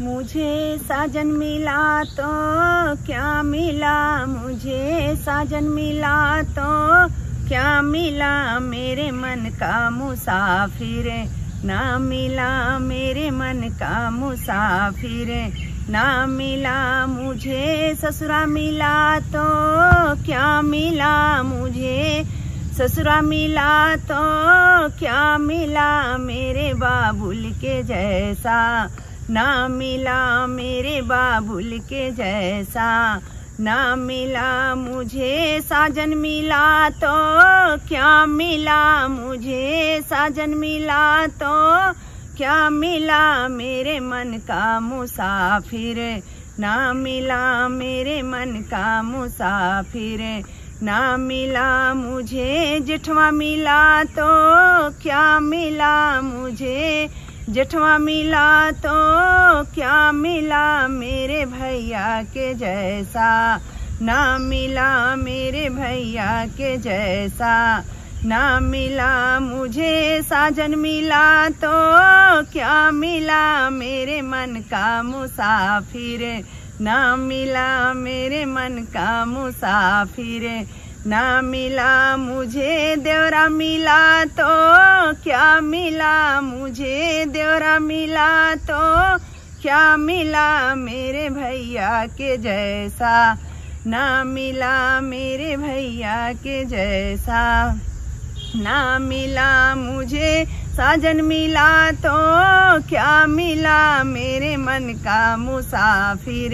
मुझे साजन मिला तो क्या मिला, मुझे साजन मिला तो क्या मिला, मेरे मन का मुसाफिर ना मिला, मेरे मन का मुसाफिर ना मिला। मुझे ससुरा मिला तो क्या मिला, मुझे ससुरा मिला तो क्या मिला, मेरे बाबुल के जैसा ना मिला, मेरे बाबुल के जैसा ना मिला। मुझे साजन मिला तो क्या मिला, मुझे साजन मिला तो क्या मिला, मेरे मन का मुसाफिर ना मिला, मेरे मन का मुसाफिर ना मिला। मुझे जेठवा मिला तो क्या मिला, मुझे जेठवा मिला तो क्या मिला, मेरे भैया के जैसा ना मिला, मेरे भैया के जैसा ना मिला। मुझे साजन मिला तो क्या मिला, मेरे मन का मुसाफिर ना मिला, मेरे मन का मुसाफिर ना मिला। मुझे देवरा मिला तो क्या मिला, मुझे देवरा मिला तो क्या मिला, मेरे भैया के जैसा ना मिला, मेरे भैया के जैसा ना मिला। मुझे साजन मिला तो क्या मिला, मेरे मन का मुसाफिर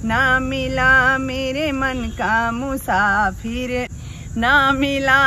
ना मिला, मेरे मन का मुसाफिर ना मिला।